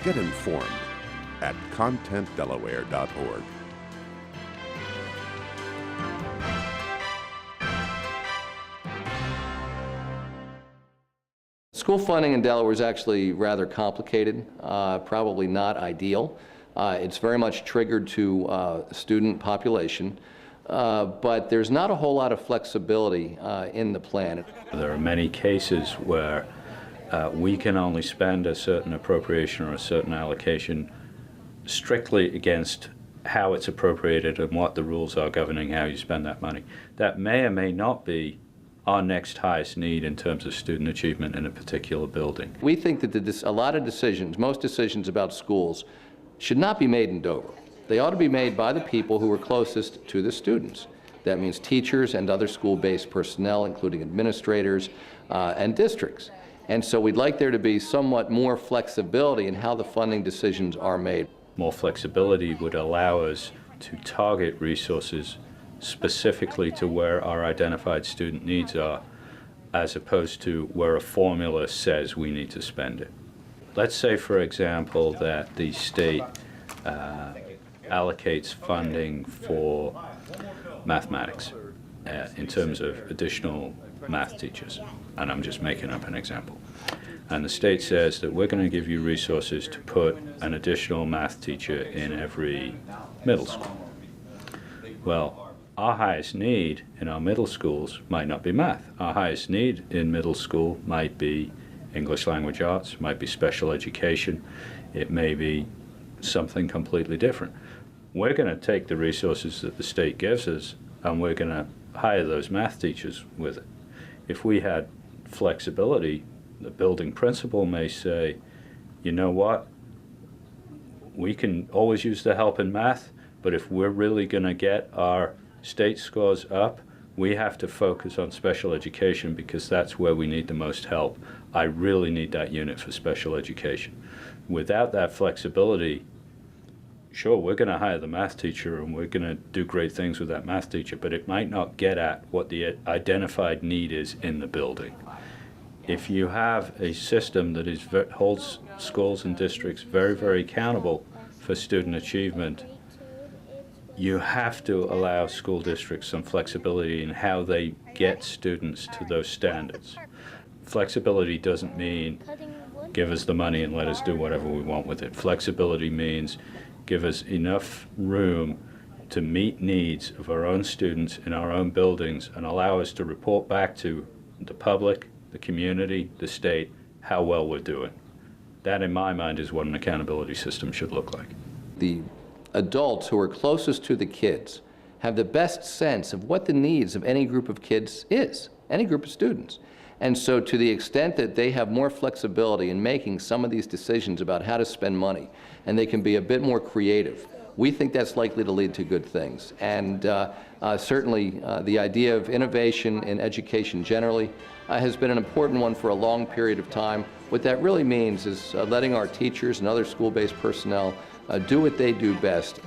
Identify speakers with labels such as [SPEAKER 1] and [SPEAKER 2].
[SPEAKER 1] Get informed at contentdelaware.org.
[SPEAKER 2] School funding in Delaware is actually rather complicated, probably not ideal. It's very much triggered to student population, but there's not a whole lot of flexibility in the plan.
[SPEAKER 3] There are many cases where we can only spend a certain appropriation or a certain allocation strictly against how it's appropriated and what the rules are governing how you spend that money. That may or may not be our next highest need in terms of student achievement in a particular building.
[SPEAKER 2] We think that a lot of decisions, most decisions about schools, should not be made in Dover. They ought to be made by the people who are closest to the students. That means teachers and other school-based personnel, including administrators and districts. And so we'd like there to be somewhat more flexibility in how the funding decisions are made.
[SPEAKER 3] More flexibility would allow us to target resources specifically to where our identified student needs are, as opposed to where a formula says we need to spend it. Let's say, for example, that the state allocates funding for mathematics in terms of additional math teachers, and I'm just making up an example. And the state says that we're going to give you resources to put an additional math teacher in every middle school. Well, our highest need in our middle schools might not be math. Our highest need in middle school might be English language arts, might be special education, it may be something completely different. We're going to take the resources that the state gives us and we're going to hire those math teachers with it. If we had flexibility, the building principal may say, you know what, we can always use the help in math, but if we're really going to get our state scores up, we have to focus on special education because that's where we need the most help. I really need that unit for special education. Without that flexibility, sure, we're going to hire the math teacher and we're going to do great things with that math teacher, but it might not get at what the identified need is in the building. If you have a system that holds schools and districts very, very accountable for student achievement, you have to allow school districts some flexibility in how they get students to those standards. Flexibility doesn't mean give us the money and let us do whatever we want with it. Flexibility means give us enough room to meet needs of our own students in our own buildings and allow us to report back to the public, the community, the state, how well we're doing. That, in my mind, is what an accountability system should look like.
[SPEAKER 2] The adults who are closest to the kids have the best sense of what the needs of any group of kids is, any group of students. And so to the extent that they have more flexibility in making some of these decisions about how to spend money, and they can be a bit more creative, we think that's likely to lead to good things. And certainly the idea of innovation in education generally has been an important one for a long period of time. What that really means is letting our teachers and other school-based personnel do what they do best.